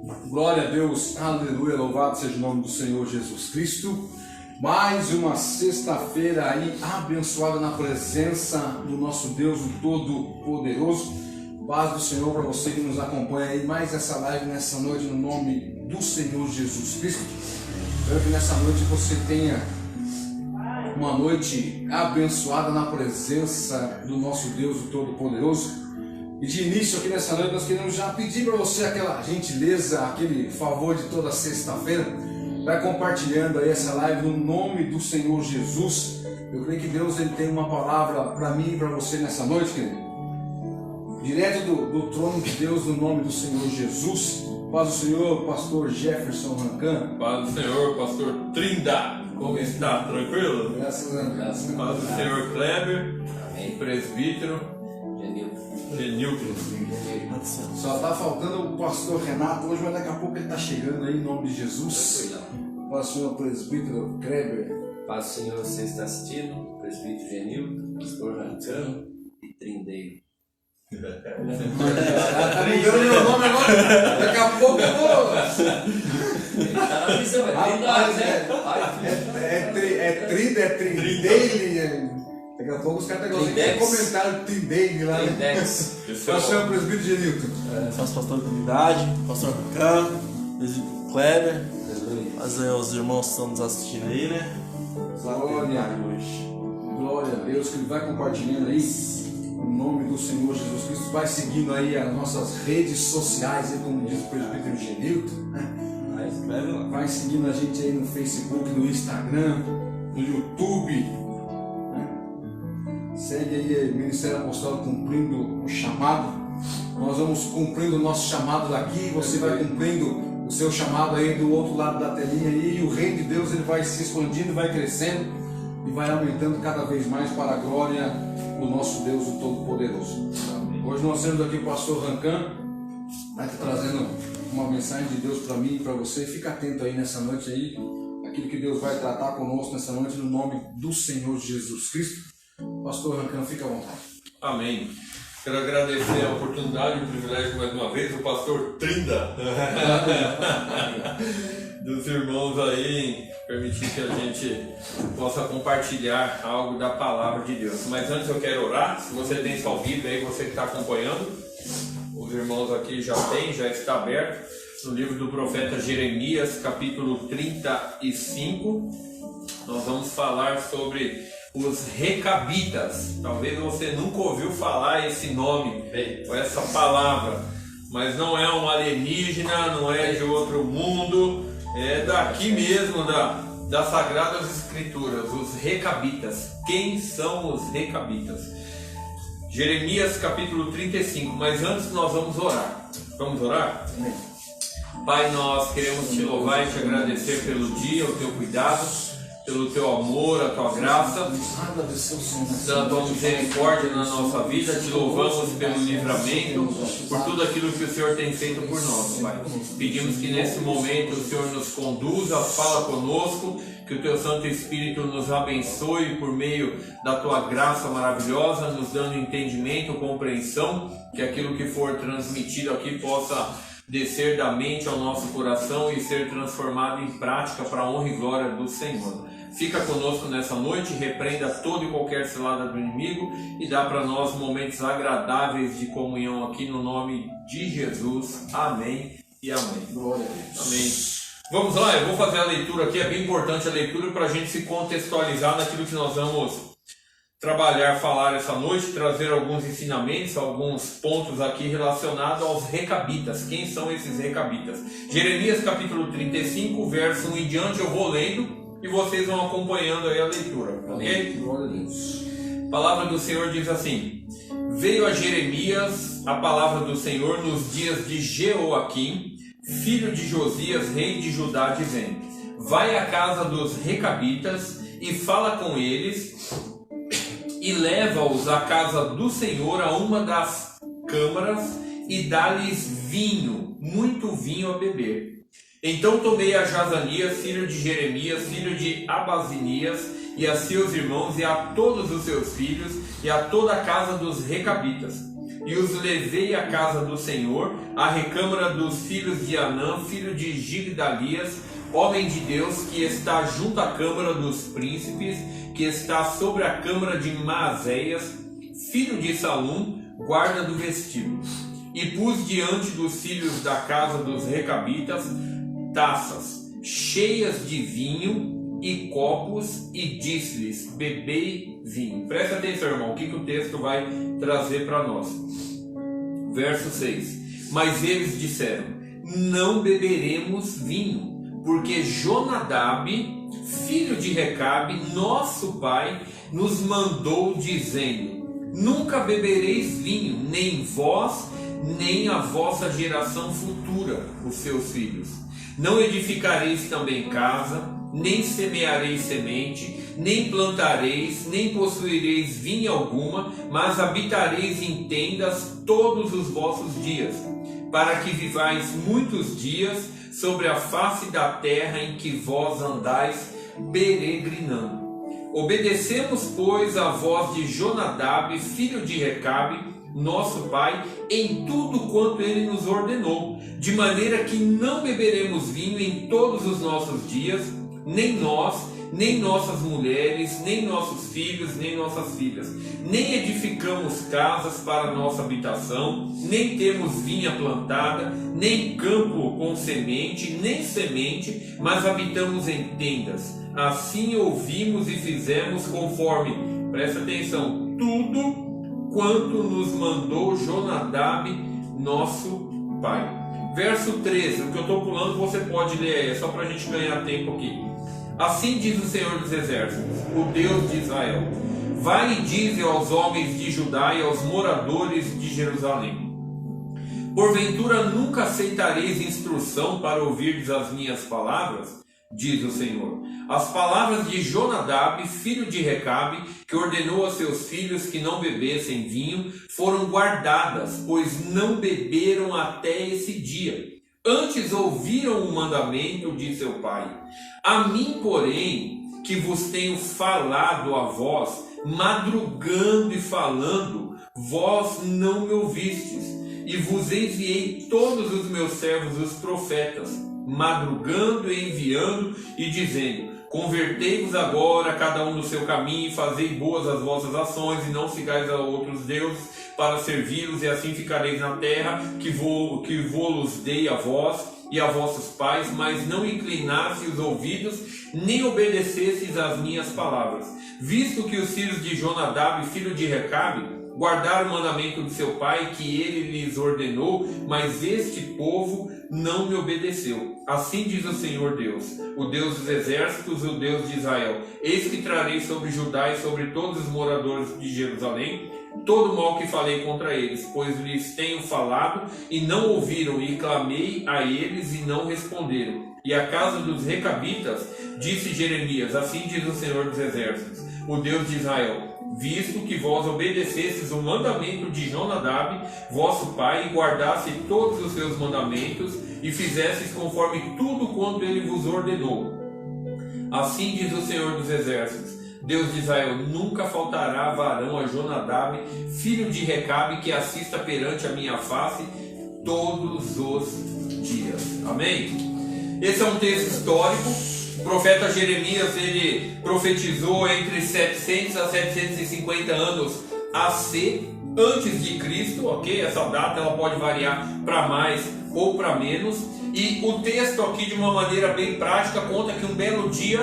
Glória a Deus, aleluia, louvado seja o nome do Senhor Jesus Cristo. Mais uma sexta-feira aí abençoada na presença do nosso Deus, o Todo-Poderoso. Paz do Senhor para você que nos acompanha aí, mais essa live nessa noite no nome do Senhor Jesus Cristo. Espero que nessa noite você tenha uma noite abençoada na presença do nosso Deus, o Todo-Poderoso. E de início aqui nessa noite nós queremos já pedir para você aquela gentileza, aquele favor de toda sexta-feira. Vai compartilhando aí essa live no nome do Senhor Jesus. Eu creio que Deus ele tem uma palavra para mim e para você nessa noite, querido. Direto do trono de Deus, no nome do Senhor Jesus. Paz do Senhor, pastor Jefferson Rancan. Paz do Senhor, pastor Trinda. Como está? Tranquilo? Graças a Deus. Paz do Senhor Kleber. Amém. Presbítero Genilton. Só está faltando o pastor Renato hoje, mas daqui a pouco ele está chegando aí em nome de Jesus. Pastor presbítero Kleber. Paz do Senhor, você está assistindo? Presbítero Genilton, pastor Rancano e Trindeiro. Tá mudando meu nome agora. Daqui a pouco eu vou. É Trindeiro. Daqui a pouco os caras estão gostando comentário Trindeiro lá. Pastor presbítero Genilton. Pastor Comunidade, pastor Rancano, presbítero Kleber. Mas os irmãos que estão nos assistindo aí, né? Glória a Deus, que ele vai compartilhando aí o nome do Senhor Jesus Cristo, vai seguindo aí as nossas redes sociais, aí, como diz o presbítero Genilton, né? Vai seguindo a gente aí no Facebook, no Instagram, no YouTube, né? Segue aí o Ministério Apostólico cumprindo o chamado. Nós vamos cumprindo o nosso chamado daqui, você vai cumprindo o seu chamado aí do outro lado da telinha aí, e o reino de Deus ele vai se expandindo, vai crescendo e vai aumentando cada vez mais para a glória do nosso Deus, o Todo-Poderoso. Hoje nós temos aqui o pastor Rancan, vai estar trazendo uma mensagem de Deus para mim e para você. Fica atento aí nessa noite aí, aquilo que Deus vai tratar conosco nessa noite no nome do Senhor Jesus Cristo. Pastor Rancan, fica à vontade. Amém. Quero agradecer a oportunidade e o privilégio mais uma vez do pastor Trinda dos irmãos aí, permitir que a gente possa compartilhar algo da palavra de Deus. Mas antes eu quero orar. Se você tem sua Bíblia aí, você que está acompanhando, os irmãos aqui já está aberto no livro do profeta Jeremias, capítulo 35. Nós vamos falar sobre os recabitas. Talvez você nunca ouviu falar esse nome ou essa palavra, mas não é um alienígena, não é de outro mundo, é daqui mesmo das Sagradas Escrituras. Os recabitas. Quem são os recabitas? Jeremias capítulo 35. Mas antes nós vamos orar. Vamos orar? Pai, nós queremos te louvar e te agradecer pelo dia, o teu cuidado, pelo teu amor, a tua graça, pela tua misericórdia na nossa vida. Te louvamos pelo livramento, por tudo aquilo que o Senhor tem feito por nós, Pai. Pedimos que nesse momento o Senhor nos conduza, fala conosco, que o teu Santo Espírito nos abençoe por meio da tua graça maravilhosa, nos dando entendimento, compreensão, que aquilo que for transmitido aqui possa descer da mente ao nosso coração e ser transformado em prática para a honra e glória do Senhor. Fica conosco nessa noite, repreenda toda e qualquer cilada do inimigo e dá para nós momentos agradáveis de comunhão aqui no nome de Jesus. Amém e amém. Glória a Deus. Amém. Vamos lá, eu vou fazer a leitura aqui, é bem importante a leitura para a gente se contextualizar naquilo que nós vamos trabalhar, falar essa noite, trazer alguns ensinamentos, alguns pontos aqui relacionados aos recabitas. Quem são esses recabitas? Jeremias capítulo 35, verso 1 em diante, eu vou lendo e vocês vão acompanhando aí a leitura, ok? Glória a Deus. A palavra do Senhor diz assim: Veio a Jeremias a palavra do Senhor nos dias de Jeoaquim, filho de Josias, rei de Judá, dizendo: Vai à casa dos recabitas e fala com eles e leva-os à casa do Senhor, a uma das câmaras, e dá-lhes vinho, muito vinho a beber. Então tomei a Jazanias, filho de Jeremias, filho de Abazinias, e a seus irmãos, e a todos os seus filhos, e a toda a casa dos recabitas, e os levei à casa do Senhor, à recâmara dos filhos de Anã, filho de Gigdalias, homem de Deus, que está junto à câmara dos príncipes, que está sobre a câmara de Maazéias, filho de Salum, guarda do vestíbulo. E pus diante dos filhos da casa dos recabitas taças cheias de vinho e copos, e disse-lhes: bebei vinho. Presta atenção, irmão, o que o texto vai trazer para nós. Verso 6: Mas eles disseram: não beberemos vinho, porque Jonadab, filho de Recabe, nosso pai, nos mandou dizendo: nunca bebereis vinho, nem vós, nem a vossa geração futura, os seus filhos. Não edificareis também casa, nem semeareis semente, nem plantareis, nem possuireis vinha alguma, mas habitareis em tendas todos os vossos dias, para que vivais muitos dias sobre a face da terra em que vós andais peregrinando. Obedecemos, pois, a voz de Jonadab, filho de Recabe, nosso pai, em tudo quanto ele nos ordenou, de maneira que não beberemos vinho em todos os nossos dias, nem nós, nem nossas mulheres, nem nossos filhos, nem nossas filhas, nem edificamos casas para nossa habitação, nem temos vinha plantada, nem campo com semente, mas habitamos em tendas. Assim ouvimos e fizemos conforme, presta atenção, tudo quanto nos mandou Jonadab, nosso pai. Verso 13, o que eu estou pulando você pode ler aí, é só para a gente ganhar tempo aqui. Assim diz o Senhor dos Exércitos, o Deus de Israel: vai e dize aos homens de Judá e aos moradores de Jerusalém: porventura nunca aceitareis instrução para ouvirdes as minhas palavras? Diz o Senhor. As palavras de Jonadab, filho de Recabe, que ordenou a seus filhos que não bebessem vinho, foram guardadas, pois não beberam até esse dia. Antes ouviram o mandamento de seu pai. A mim, porém, que vos tenho falado a vós, madrugando e falando, vós não me ouvistes, e vos enviei todos os meus servos, os profetas, madrugando e enviando e dizendo: convertei-vos agora cada um no seu caminho, e fazei boas as vossas ações, e não sigais a outros deuses para servi-los, e assim ficareis na terra que vos dei a vós e a vossos pais, mas não inclinasseis os ouvidos, nem obedecesseis às minhas palavras. Visto que os filhos de Jonadab, filho de Recabe, guardaram o mandamento de seu pai que ele lhes ordenou, mas este povo não me obedeceu. Assim diz o Senhor Deus, o Deus dos exércitos, o Deus de Israel: eis que trarei sobre Judá e sobre todos os moradores de Jerusalém todo o mal que falei contra eles, pois lhes tenho falado e não ouviram, e clamei a eles e não responderam. E a casa dos recabitas, disse Jeremias: assim diz o Senhor dos exércitos, o Deus de Israel: visto que vós obedecestes o mandamento de Jonadab, vosso pai, e guardasseis todos os seus mandamentos, e fizesseis conforme tudo quanto ele vos ordenou. Assim diz o Senhor dos exércitos, Deus de Israel: nunca faltará varão a Jonadab, filho de Recabe, que assista perante a minha face todos os dias. Amém? Esse é um texto histórico. O profeta Jeremias, ele profetizou entre 700 a 750 anos AC, antes de Cristo, ok? Essa data ela pode variar para mais ou para menos. E o texto aqui, de uma maneira bem prática, conta que um belo dia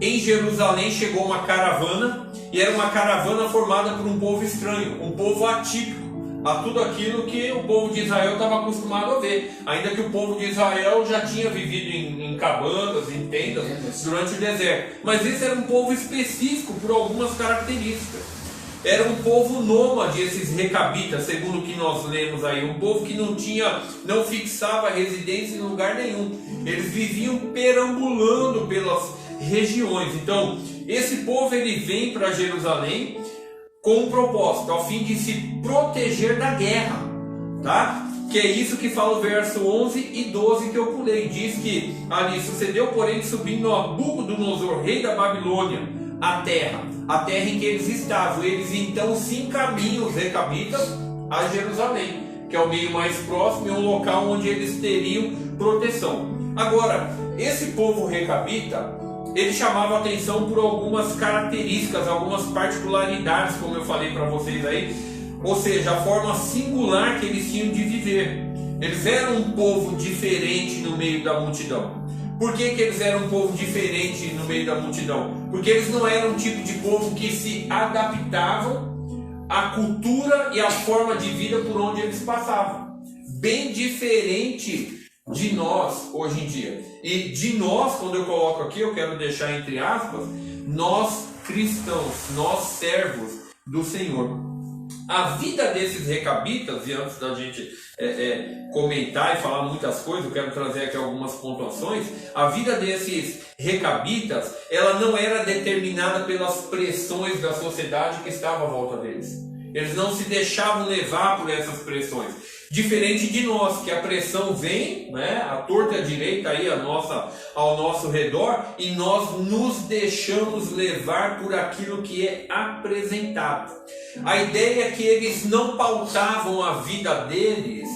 em Jerusalém chegou uma caravana, e era uma caravana formada por um povo estranho, um povo atípico a tudo aquilo que o povo de Israel estava acostumado a ver, ainda que o povo de Israel já tinha vivido em cabanas, em tendas durante o deserto, mas esse era um povo específico por algumas características. Era um povo nômade, esses recabitas, segundo o que nós lemos aí, um povo que não fixava residência em lugar nenhum, eles viviam perambulando pelas regiões. Então esse povo ele vem para Jerusalém com um propósito, ao fim de se proteger da guerra, tá? Que é isso que fala o verso 11 e 12 que eu pulei. Diz que ali sucedeu, porém, que subindo Nabucodonosor, rei da Babilônia, a terra em que eles estavam, eles então se encaminham, os recabitas, a Jerusalém, que é o meio mais próximo e um local onde eles teriam proteção. Agora, esse povo recabita, ele chamava atenção por algumas características, algumas particularidades, como eu falei para vocês aí, ou seja, a forma singular que eles tinham de viver. Eles eram um povo diferente no meio da multidão. Por que eles eram um povo diferente no meio da multidão? Porque eles não eram um tipo de povo que se adaptavam à cultura e à forma de vida por onde eles passavam. Bem diferente de nós hoje em dia. E de nós, quando eu coloco aqui, eu quero deixar entre aspas, nós cristãos, nós servos do Senhor. A vida desses recabitas, e antes da gente comentar e falar muitas coisas, eu quero trazer aqui algumas pontuações. A vida desses recabitas, ela não era determinada pelas pressões da sociedade que estava à volta deles. Eles não se deixavam levar por essas pressões. Diferente de nós, que a pressão vem, né, a torta direita aí ao nosso redor, e nós nos deixamos levar por aquilo que é apresentado. A ideia é que eles não pautavam a vida deles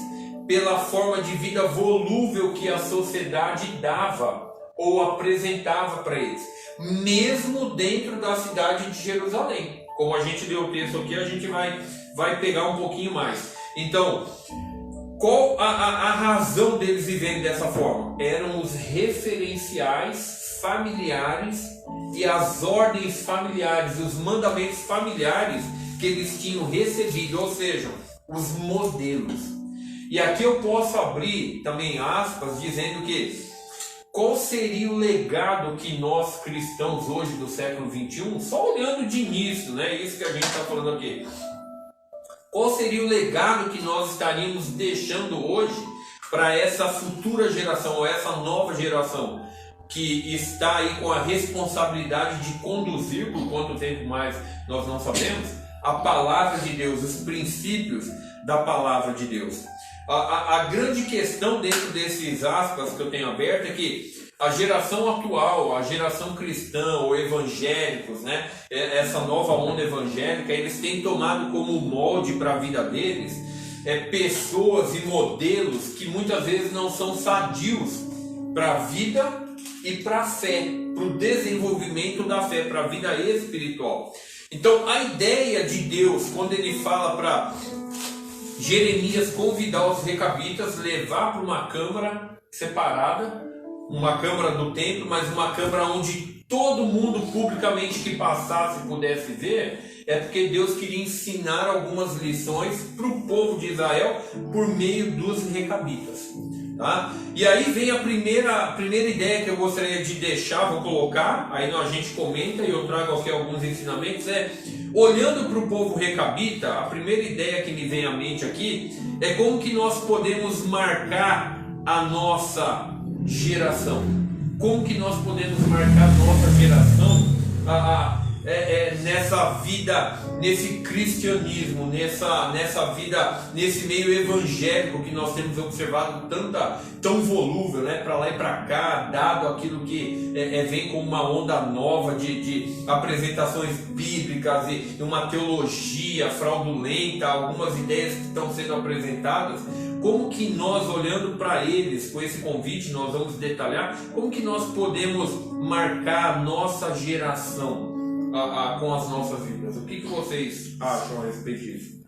pela forma de vida volúvel que a sociedade dava ou apresentava para eles, mesmo dentro da cidade de Jerusalém. Como a gente leu o texto aqui, a gente vai pegar um pouquinho mais. Então, qual a razão deles viverem dessa forma? Eram os referenciais familiares e as ordens familiares, os mandamentos familiares que eles tinham recebido, ou seja, os modelos. E aqui eu posso abrir também aspas, dizendo que qual seria o legado que nós cristãos hoje do século XXI, só olhando de início, né? Isso que a gente está falando aqui. Qual seria o legado que nós estaríamos deixando hoje para essa futura geração, ou essa nova geração, que está aí com a responsabilidade de conduzir, por quanto tempo mais nós não sabemos, a palavra de Deus, os princípios da palavra de Deus. A grande questão dentro desses aspas que eu tenho aberto é que a geração atual, a geração cristã ou evangélicos, né, essa nova onda evangélica, eles têm tomado como molde para a vida deles pessoas e modelos que muitas vezes não são sadios para a vida e para a fé, para o desenvolvimento da fé, para a vida espiritual. Então a ideia de Deus, quando ele fala para Jeremias convidar os recabitas, levar para uma câmara separada, uma câmara do templo, mas uma câmara onde todo mundo publicamente que passasse pudesse ver, é porque Deus queria ensinar algumas lições para o povo de Israel por meio dos recabitas. Tá? E aí vem a primeira ideia que eu gostaria de deixar, vou colocar, aí a gente comenta e eu trago aqui alguns ensinamentos, olhando para o povo recabita, a primeira ideia que me vem à mente aqui é como que nós podemos marcar a nossa geração. Como que nós podemos marcar a nossa geração nessa vida, nesse cristianismo, nessa vida, nesse meio evangélico que nós temos observado tão volúvel, né, para lá e para cá, dado aquilo que vem como uma onda nova de apresentações bíblicas e uma teologia fraudulenta, algumas ideias que estão sendo apresentadas. Como que nós, olhando para eles, com esse convite, nós vamos detalhar, como que nós podemos marcar a nossa geração com as nossas vidas? O que vocês acham a respeito disso?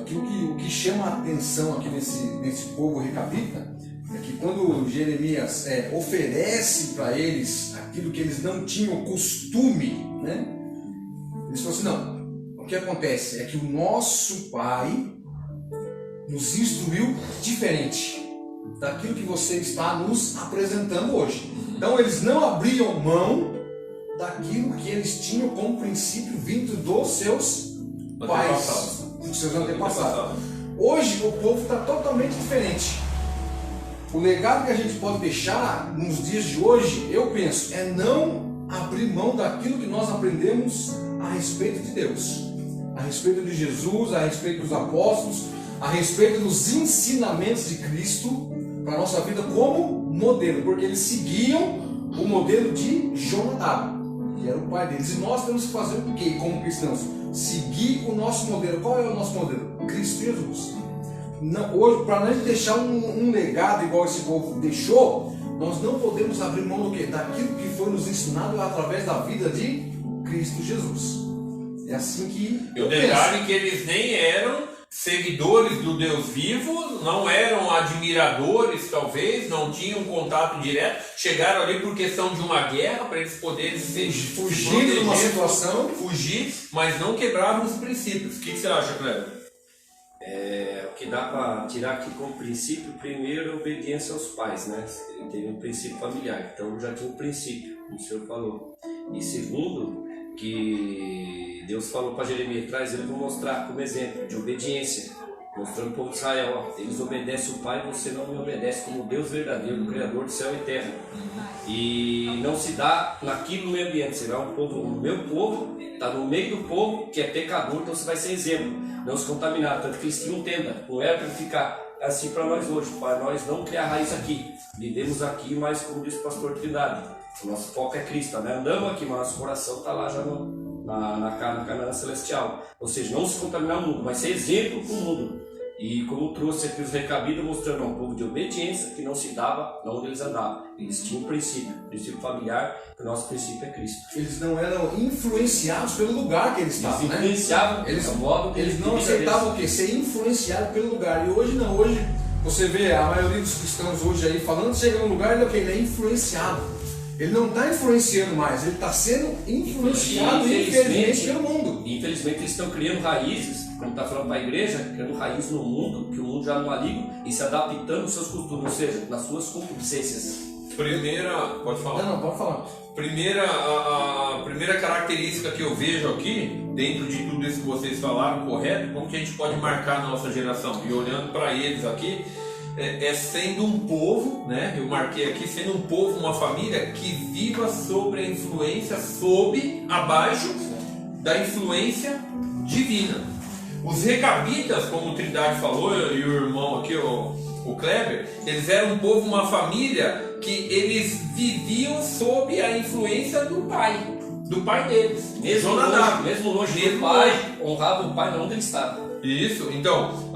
Aqui, o que chama a atenção aqui nesse povo recabita é que quando Jeremias oferece para eles aquilo que eles não tinham costume, né? Eles falam assim, não, o que acontece é que o nosso pai nos instruiu diferente daquilo que você está nos apresentando hoje. Então eles não abriam mão daquilo que eles tinham como princípio vindo dos seus pais, dos seus antepassados. Hoje o povo está totalmente diferente. O legado que a gente pode deixar nos dias de hoje, eu penso, é não abrir mão daquilo que nós aprendemos a respeito de Deus, a respeito de Jesus, a respeito dos apóstolos, a respeito dos ensinamentos de Cristo para a nossa vida como modelo, porque eles seguiam o modelo de Jonadab, que era o pai deles. E nós temos que fazer o quê como cristãos? seguir o nosso modelo. Qual é o nosso modelo? Cristo Jesus. Não, hoje, para não deixar um legado igual esse povo deixou, nós não podemos abrir mão do quê? Daquilo que foi nos ensinado através da vida de Cristo Jesus. É assim que E o detalhe é que eles nem eram seguidores do Deus vivo, não eram admiradores, talvez, não tinham contato direto, chegaram ali por questão de uma guerra, para eles poderem fugir de uma situação, mas não quebravam os princípios. O que você acha, Cleber? O que dá para tirar aqui como princípio, primeiro, a obediência aos pais, né? Ele teve um princípio familiar, então já tinha um princípio, como o senhor falou. E segundo, que Deus falou para Jeremias, traz ele para mostrar como exemplo de obediência, mostrando para o povo de Israel, ó, eles obedecem o Pai, você não me obedece como Deus verdadeiro, o Criador do céu e terra. E não se dá naquilo no meio ambiente, será um povo, o meu povo, está no meio do povo que é pecador, então você vai ser exemplo, não se contaminar, tanto que eles tinham tenda, não era para ficar assim para nós hoje, para nós não criar raiz aqui, vivemos aqui, mas como disse o pastor Trindade, o nosso foco é Cristo, né? Andamos aqui, mas nosso coração está lá já na Canaã Celestial, ou seja, não se contaminar o mundo, mas ser exemplo para o mundo. E como trouxe aqui os recabidos, mostrando um povo de obediência que não se dava onde eles andavam. Eles tinham um princípio familiar, que o nosso princípio é Cristo. Eles não eram influenciados pelo lugar que eles estavam, eles influenciavam, eles não aceitavam o quê? Ser influenciado pelo lugar. E hoje não, hoje você vê a maioria dos cristãos hoje aí falando, chega num lugar e ele é influenciado. Ele não está influenciando mais, ele está sendo influenciado, infelizmente, pelo mundo. Infelizmente eles estão criando raízes, como está falando para a igreja, criando raízes no mundo, que o mundo já não maligno, e se adaptando aos seus costumes, ou seja, nas suas concupiscências. Pode falar. Não, pode falar. A primeira característica que eu vejo aqui, dentro de tudo isso que vocês falaram, correto, como que a gente pode marcar a nossa geração? E olhando para eles aqui, sendo um povo, né? Eu marquei aqui, sendo um povo, uma família que viva sobre a influência, abaixo da influência divina. Os recabitas, como o Trindade falou, e o irmão aqui, o Kleber, eles eram um povo, uma família que eles viviam sob a influência do pai deles, mesmo longe do pai, honrava o pai não onde ele estava. Isso, então,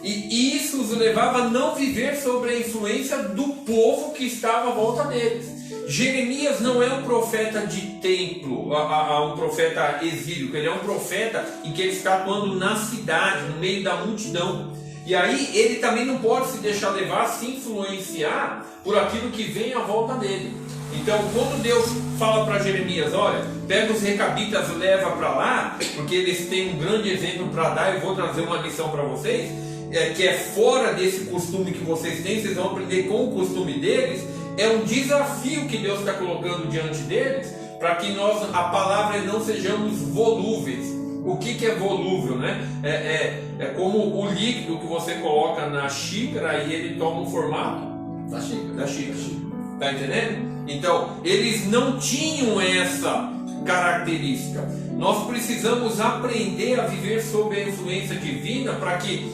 e isso os levava a não viver sobre a influência do povo que estava à volta deles. Jeremias não é um profeta de templo, um profeta exílio, ele é um profeta em que ele está atuando na cidade, no meio da multidão. E aí ele também não pode se deixar levar, se influenciar por aquilo que vem à volta dele. Então, quando Deus fala para Jeremias, olha, pega os recabitas e leva para lá, porque eles têm um grande exemplo para dar, eu vou trazer uma lição para vocês, que é fora desse costume que vocês têm, vocês vão aprender com o costume deles. É um desafio que Deus está colocando diante deles, para que nós, a palavra, não sejamos volúveis. O que é volúvel, né? É como o líquido que você coloca na xícara e ele toma o formato da xícara. Tá entendendo? Então, eles não tinham essa característica. Nós precisamos aprender a viver sob a influência divina para que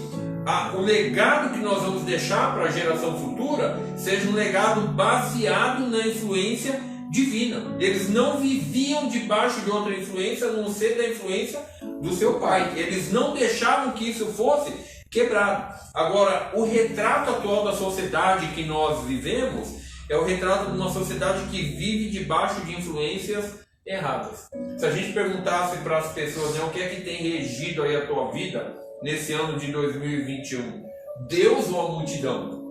o legado que nós vamos deixar para a geração futura seja um legado baseado na influência divina. Eles não viviam debaixo de outra influência, a não ser da influência do seu pai. Eles não deixavam que isso fosse quebrado. Agora, o retrato atual da sociedade que nós vivemos é o retrato de uma sociedade que vive debaixo de influências erradas. Se a gente perguntasse para as pessoas, né, o que é que tem regido aí a tua vida nesse ano de 2021? Deus ou a multidão?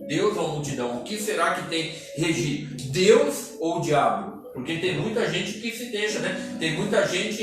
Deus ou a multidão? O que será que tem regido? Deus ou o diabo? Porque tem muita gente que se deixa, né? Tem muita gente...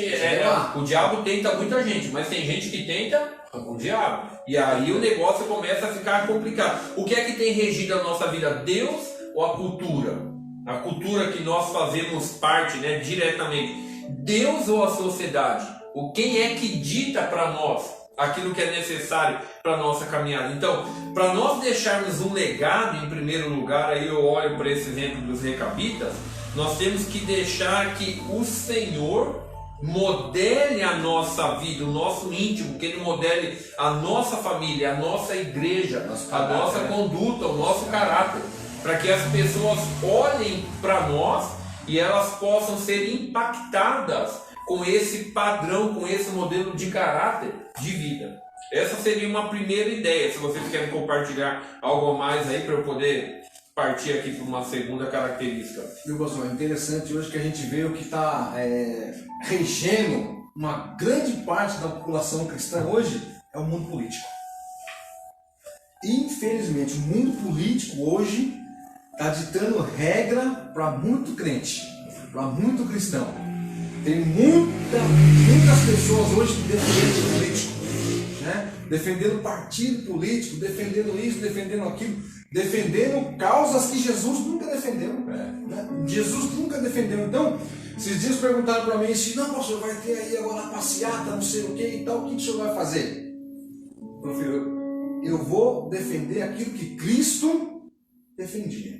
o diabo tenta muita gente, mas tem gente que tenta o diabo. E aí o negócio começa a ficar complicado. O que é que tem regido a nossa vida? Deus ou a cultura? A cultura que nós fazemos parte, né, diretamente. Deus ou a sociedade? Quem é que dita para nós aquilo que é necessário para a nossa caminhada? Então, para nós deixarmos um legado em primeiro lugar, aí eu olho para esse exemplo dos recabitas, nós temos que deixar que o Senhor modele a nossa vida, o nosso íntimo, que Ele modele a nossa família, a nossa igreja, a nossa conduta, o nosso caráter, para que as pessoas olhem para nós e elas possam ser impactadas com esse padrão, com esse modelo de caráter de vida. Essa seria uma primeira ideia. Se vocês querem compartilhar algo a mais aí para eu poder partir aqui para uma segunda característica. Viu, pastor? É interessante hoje que a gente vê o que está regendo uma grande parte da população cristã hoje é o mundo político. Infelizmente, o mundo político hoje está ditando regra para muito crente, para muito cristão. Tem muitas pessoas hoje que defendem político, né? Defendendo partido político, defendendo isso, defendendo aquilo, defendendo causas que Jesus nunca defendeu. Né? Jesus nunca defendeu. Então, esses dias perguntaram para mim assim: não, pastor, vai ter aí agora a passeata, não sei o que e tal, o que o senhor vai fazer? Meu filho, eu vou defender aquilo que Cristo defendia.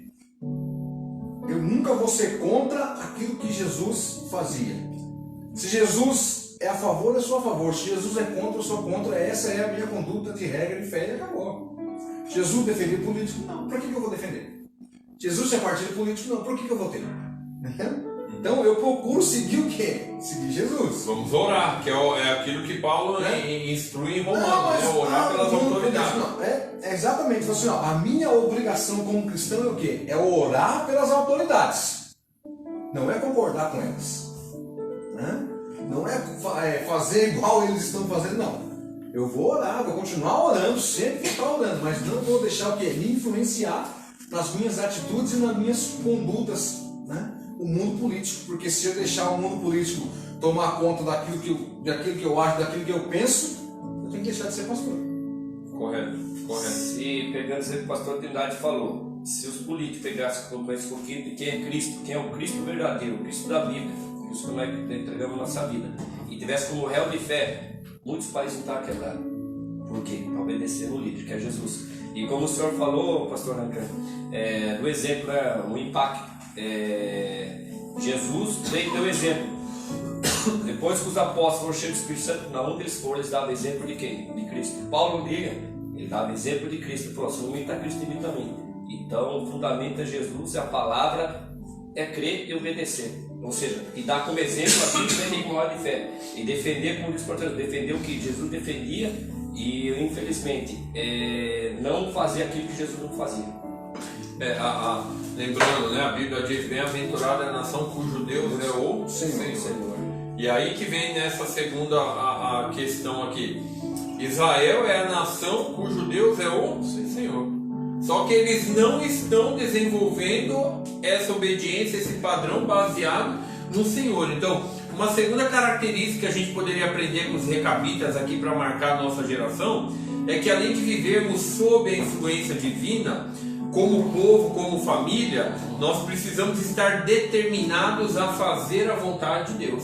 Eu nunca vou ser contra aquilo que Jesus fazia. Se Jesus é a favor, eu sou a favor. Se Jesus é contra, eu sou contra. Essa é a minha conduta de regra de fé e acabou. Jesus defender político? Não, para que eu vou defender? Jesus é partido político? Não, por que eu vou ter? Então eu procuro seguir o quê? Seguir Jesus. Vamos orar, que é aquilo que Paulo instrui em Romanos, orar pelas autoridades. Não, é exatamente assim, ó, a minha obrigação como cristão é o quê? É orar pelas autoridades. Não é concordar com elas. Não é fazer igual eles estão fazendo, não. Eu vou orar, vou continuar orando, sempre vou estar orando, mas não vou deixar o quê? Me influenciar nas minhas atitudes e nas minhas condutas, né? O mundo político, porque se eu deixar o mundo político tomar conta daquilo que eu acho, daquilo que eu penso, eu tenho que deixar de ser pastor. Correto. Se pegando o que o pastor Trindade falou, se os políticos pegassem com esse pouquinho de quem é Cristo, quem é o Cristo verdadeiro, o Cristo da Bíblia, isso que nós entregamos na nossa vida, e tivesse como réu de fé, muitos países não estavam quebrados. Por quê? Para obedecer no líder, que é Jesus. E como o senhor falou, pastor Rancan, do exemplo, o impacto. Jesus deu exemplo. Depois que os apóstolos foram cheios do Espírito Santo, na onde eles foram, eles davam exemplo de quem? De Cristo. Paulo liga, ele dava exemplo de Cristo. Ele falou: se não imita Cristo, imita a mim. Então o fundamento é Jesus, a palavra é crer e obedecer. Ou seja, e dar como exemplo aquilo que vem com de fé. E defender, como diz o portanto, defender o que Jesus defendia e, infelizmente, não fazer aquilo que Jesus não fazia. Lembrando, né, a Bíblia diz: bem-aventurada é a nação cujo Deus é o Senhor. E aí que vem nessa segunda a questão aqui. Israel é a nação cujo Deus é o Senhor. Só que eles não estão desenvolvendo essa obediência, esse padrão baseado no Senhor. Então, uma segunda característica que a gente poderia aprender com os recabitas aqui para marcar a nossa geração é que, além de vivermos sob a influência divina, como povo, como família, nós precisamos estar determinados a fazer a vontade de Deus.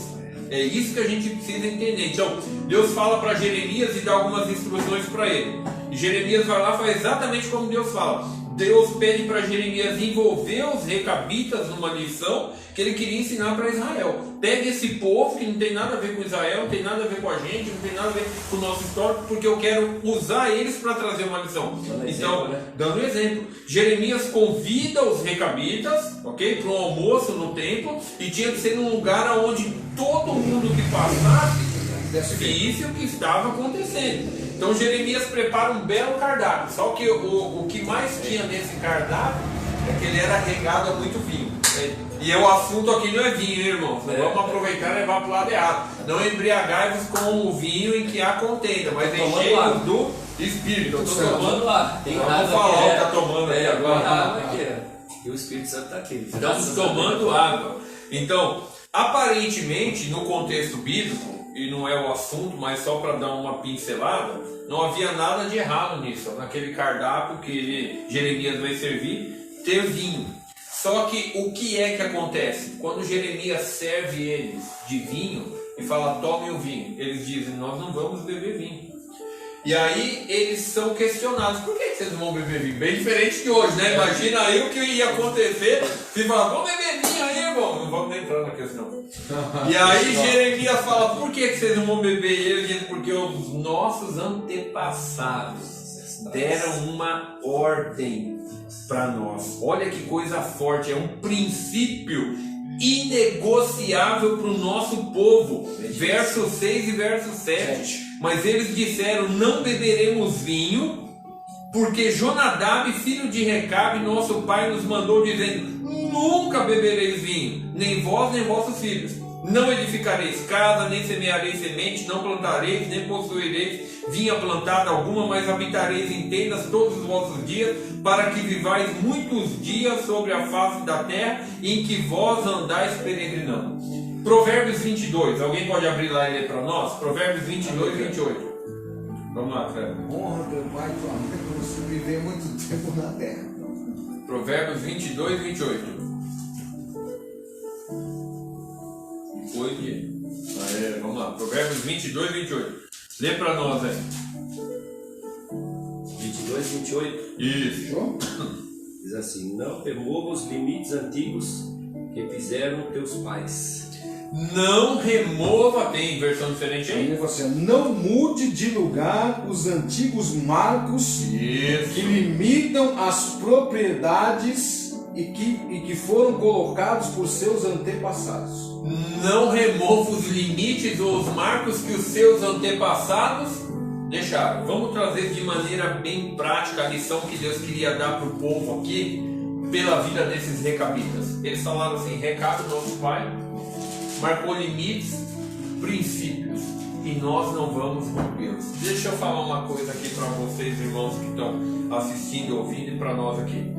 É isso que a gente precisa entender. Então, Deus fala para Jeremias e dá algumas instruções para ele. E Jeremias vai lá e faz exatamente como Deus fala. Deus pede para Jeremias envolver os recabitas numa lição que ele queria ensinar para Israel. Pega esse povo que não tem nada a ver com Israel, não tem nada a ver com a gente, não tem nada a ver com o nosso histórico, porque eu quero usar eles para trazer uma lição. Dando exemplo, Jeremias convida os recabitas, ok, para um almoço no templo, e tinha que ser num lugar onde todo mundo que passasse visse o que estava acontecendo. Então Jeremias prepara um belo cardápio, só que o que mais tinha nesse cardápio é que ele era regado a muito vinho. E o assunto aqui não é vinho, irmãos. Vamos aproveitar e levar para o lado errado. Não embriagai-vos com o vinho em que há contenda, mas enchei-vos do Espírito. Eu estou tomando lá. Vamos falar o que está tomando aí agora. E o Espírito Santo está aqui. Estamos tomando água. Então, aparentemente, no contexto bíblico, e não é o assunto, mas só para dar uma pincelada, não havia nada de errado nisso. Naquele cardápio que Jeremias vai servir, ter vinho. Só que o que é que acontece? Quando Jeremias serve eles de vinho e fala: tomem o vinho, eles dizem: nós não vamos beber vinho. E aí eles são questionados: por que vocês não vão beber vinho? Bem diferente de hoje, né? Imagina aí o que ia acontecer se falar: vamos beber vinho aí, irmão. Não vamos nem entrar na questão. E aí Jeremias fala: por que vocês não vão beber? E ele diz: porque os nossos antepassados deram uma ordem para nós. Olha que coisa forte, é um princípio inegociável para o nosso povo. Verso 6 e verso 7. Mas eles disseram: não beberemos vinho, porque Jonadab, filho de Recabe, nosso pai, nos mandou dizendo: nunca bebereis vinho, nem vós nem vossos filhos. Não edificareis casa, nem semeareis semente, não plantareis, nem possuireis vinha plantada alguma, mas habitareis em tendas todos os vossos dias, para que vivais muitos dias sobre a face da terra, em que vós andais peregrinando. Provérbios 22, alguém pode abrir lá e ler para nós? Provérbios 22 e 28. Vamos lá, Fred. Honra teu pai e tua mãe para você viver muito tempo na terra. Provérbios 22 e 28. Vamos lá, Provérbios 22 e 28. Lê para nós aí. 22 e 28. Isso. Diz assim: não remova os limites antigos que fizeram teus pais. Não remova, tem versão diferente aí? Não mude de lugar os antigos marcos que limitam as propriedades e que foram colocados por seus antepassados. Não remova os limites ou os marcos que os seus antepassados deixaram. Vamos trazer de maneira bem prática a lição que Deus queria dar para o povo aqui, pela vida desses recabitas. Eles falaram assim: Recabe, nosso pai, marcou limites, princípios, e nós não vamos rompê-los. Deixa eu falar uma coisa aqui para vocês, irmãos que estão assistindo, ouvindo, e para nós aqui.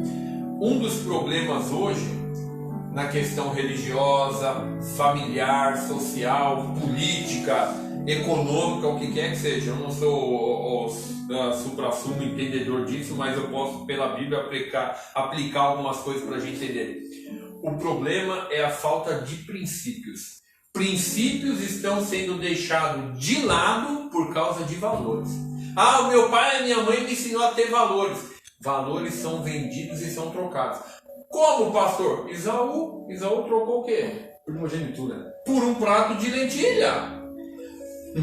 Um dos problemas hoje, na questão religiosa, familiar, social, política, econômica, o que quer que seja, eu não sou o supra-sumo entendedor disso, mas eu posso, pela Bíblia, aplicar algumas coisas para a gente entender. O problema é a falta de princípios. Princípios estão sendo deixados de lado por causa de valores. Ah, o meu pai e a minha mãe me ensinou a ter valores. Valores são vendidos e são trocados. Como, pastor? Isaú trocou o quê? Primogenitura. Por um prato de lentilha.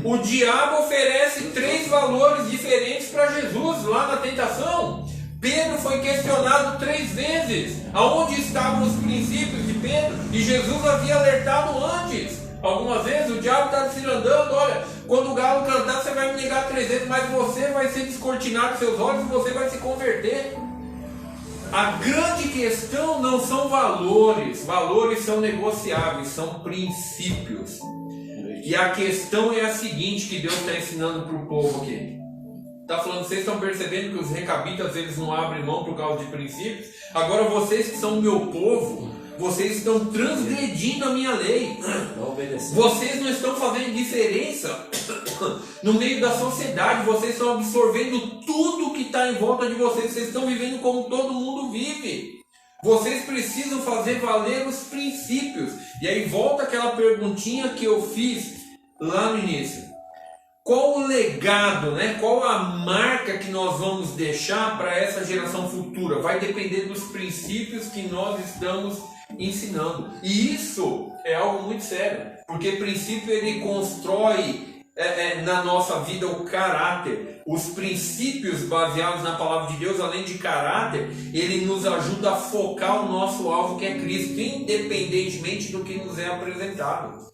O diabo oferece 3 valores diferentes para Jesus lá na tentação. Pedro foi questionado 3 vezes. Aonde estavam os princípios de Pedro? E Jesus havia alertado antes. Algumas vezes o diabo está cirandando: olha, quando o galo cantar, você vai me negar 3 vezes, mas você vai ser descortinado seus olhos e você vai se converter. A grande questão não são valores. Valores são negociáveis, são princípios. E a questão é a seguinte, que Deus está ensinando para o povo aqui. Está falando: vocês estão percebendo que os recabitas, eles não abrem mão por causa de princípios? Agora vocês que são meu povo, vocês estão transgredindo a minha lei. Vocês não estão fazendo diferença no meio da sociedade. Vocês estão absorvendo tudo que está em volta de vocês. Vocês estão vivendo como todo mundo vive. Vocês precisam fazer valer os princípios. E aí volta aquela perguntinha que eu fiz lá no início. Qual o legado, né? Qual a marca que nós vamos deixar para essa geração futura? Vai depender dos princípios que nós estamos ensinando. E isso é algo muito sério, porque princípio ele constrói na nossa vida o caráter. Os princípios baseados na palavra de Deus, além de caráter, ele nos ajuda a focar o nosso alvo, que é Cristo, independentemente do que nos é apresentado.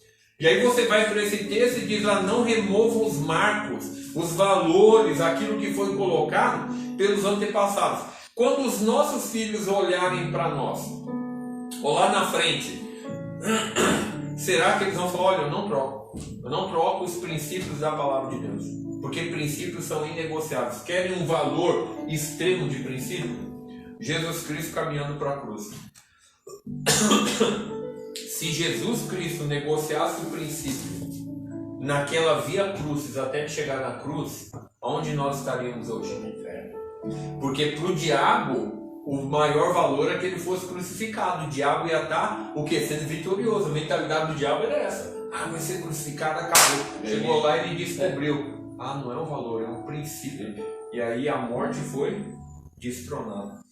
E aí você vai para esse texto e diz lá: não remova os marcos, os valores, aquilo que foi colocado pelos antepassados. Quando os nossos filhos olharem para nós, ou lá na frente, será que eles vão falar: olha, eu não troco os princípios da palavra de Deus, porque princípios são inegociáveis. Querem um valor extremo de princípio? Jesus Cristo caminhando para a cruz. Se Jesus Cristo negociasse o princípio naquela via crucis até chegar na cruz, onde nós estaríamos hoje? No inferno. Porque para o diabo, o maior valor é que ele fosse crucificado. O diabo ia estar o que? Sendo vitorioso. A mentalidade do diabo era essa: ah, vai ser crucificado, acabou. Chegou lá e ele descobriu: ah, não é um valor, é um princípio. E aí a morte foi destronado.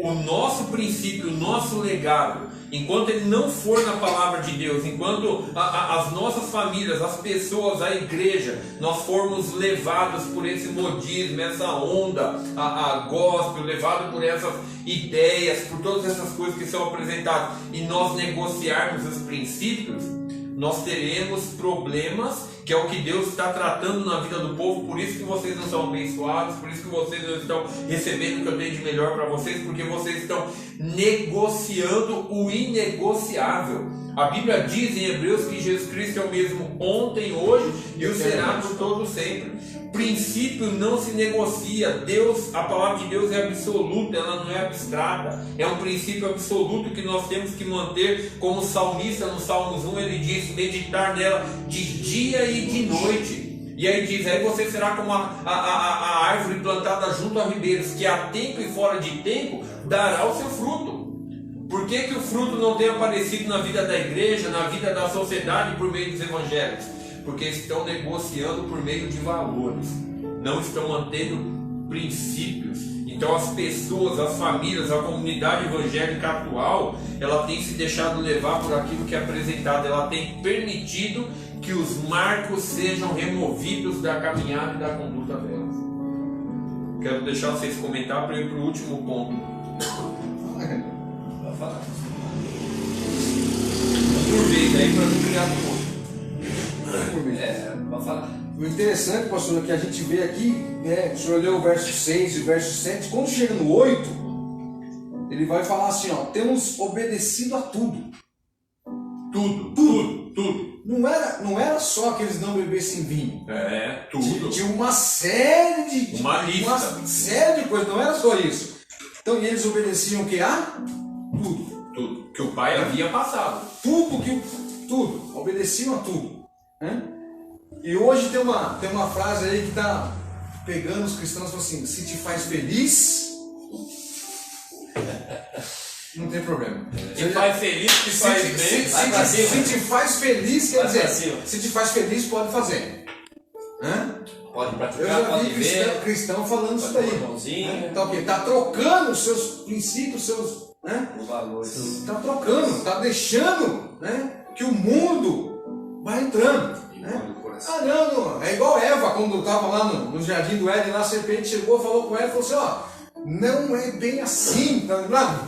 O nosso princípio, o nosso legado, enquanto ele não for na palavra de Deus, enquanto as nossas famílias, as pessoas, a igreja, nós formos levados por esse modismo, essa onda, a gospel, levado por essas ideias, por todas essas coisas que são apresentadas, e nós negociarmos os princípios, nós teremos problemas, que é o que Deus está tratando na vida do povo. Por isso que vocês não são abençoados, por isso que vocês não estão recebendo o que eu tenho de melhor para vocês, porque vocês estão negociando o inegociável. A Bíblia diz em Hebreus que Jesus Cristo é o mesmo ontem, hoje e o será por todo sempre. Princípio não se negocia. Deus, a palavra de Deus é absoluta, ela não é abstrata. É um princípio absoluto que nós temos que manter, como o salmista no Salmos 1, ele diz, meditar nela de dia e de noite. E aí diz, aí você será como a árvore plantada junto a ribeiros, que a tempo e fora de tempo dará o seu fruto. Por que o fruto não tem aparecido na vida da igreja, na vida da sociedade por meio dos evangelhos? Porque estão negociando por meio de valores, não estão mantendo princípios. Então as pessoas, as famílias, a comunidade evangélica atual, ela tem se deixado levar por aquilo que é apresentado, ela tem permitido que os marcos sejam removidos da caminhada e da conduta delas. Quero deixar vocês comentar para ir para o último ponto. Vai falar. Por vez aí para não criar um pouco. Vai falar. O interessante, pastor, é que a gente vê aqui, né, o senhor leu o verso 6 e o verso 7, quando chega no 8, ele vai falar assim, ó, temos obedecido a tudo. Tudo. Não era só que eles não bebessem vinho. É, tudo. Tinha uma série de... Uma lista. Uma série de coisas, não era só isso. Então, e eles obedeciam o que? Tudo. Que o pai havia passado. Tudo. Obedeciam a tudo. Né? E hoje tem uma frase aí que está pegando os cristãos e fala assim, se te faz feliz, não tem problema. Se faz feliz, te faz bem. Se te faz feliz, quer dizer, se te faz feliz, pode fazer. Hã? Pode Eu praticar, já pode vi viver. cristão falando isso daí. Então, está trocando os seus princípios, seus... Né? Valores. Está trocando, está deixando, né, que o mundo vai entrando. Né? Não, é igual Eva, quando estava lá no jardim do Éden, lá a serpente chegou, falou com ela e falou assim, ó, não é bem assim, tá lembrado?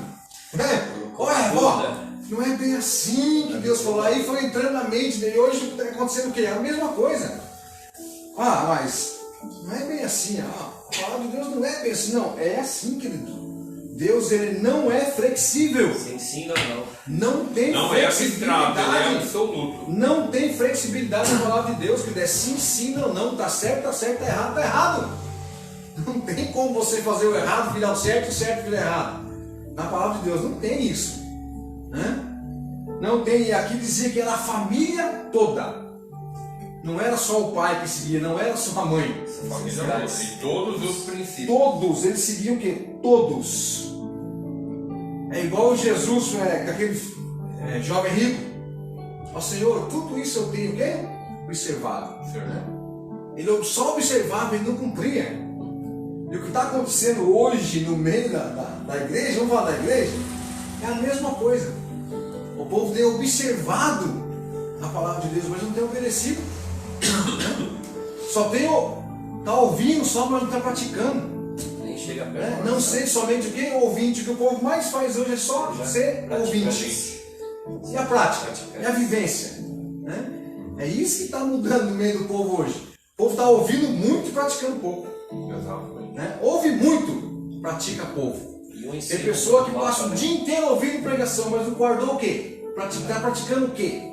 Não é bem assim que Deus falou. Aí foi entrando na mente dele, hoje está acontecendo o quê? A mesma coisa. Mas não é bem assim, a palavra de Deus não é bem assim, não, é assim, querido. Deus, ele não é flexível. Você ensina não tem flexibilidade. Não é absoluto. Não tem flexibilidade na palavra de Deus, que é sim, sim, não, tá certo, tá errado. Não tem como você fazer o errado virar o certo virar errado. Na palavra de Deus não tem isso. Né? Não tem, e aqui dizia que era a família toda. Não era só o pai que seguia, não era só a mãe. E todos os princípios. Todos, eles seguiam o quê? Todos. É igual Jesus, aquele jovem rico. Ó Senhor, tudo isso eu tenho o quê? Observado. Né? Ele só observava, ele não cumpria. E o que está acontecendo hoje no meio da igreja, vamos falar da igreja, é a mesma coisa. O povo tem observado a palavra de Deus, mas não tem obedecido. Só tem está ouvindo só, mas não está praticando. Nem chega perto. Não sei somente o que ouvinte, o que o povo mais faz hoje é só ser ouvinte. E a prática, e a vivência. Né? É isso que está mudando no meio do povo hoje. O povo está ouvindo muito e praticando pouco. Né? Ouve muito, pratica pouco. Tem pessoa que passa o dia inteiro ouvindo pregação, mas não guardou o quê? Está praticando o quê?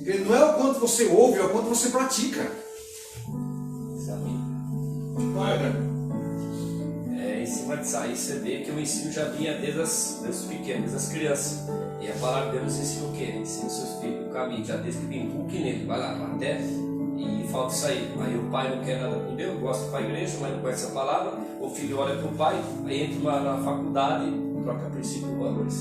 Porque não é o quanto você ouve, é o quanto você pratica. Em cima disso aí você vê que o ensino já vinha desde os pequenos, das crianças. E a palavra de Deus ensina o quê? Ensina os seus filhos o caminho, já desde que vem inculque nele, vai lá até e falta isso aí. Aí o pai não quer nada com Deus, gosta de ir para a igreja, mas não conhece a palavra. O filho olha para o pai, aí entra na faculdade, troca princípio e valores.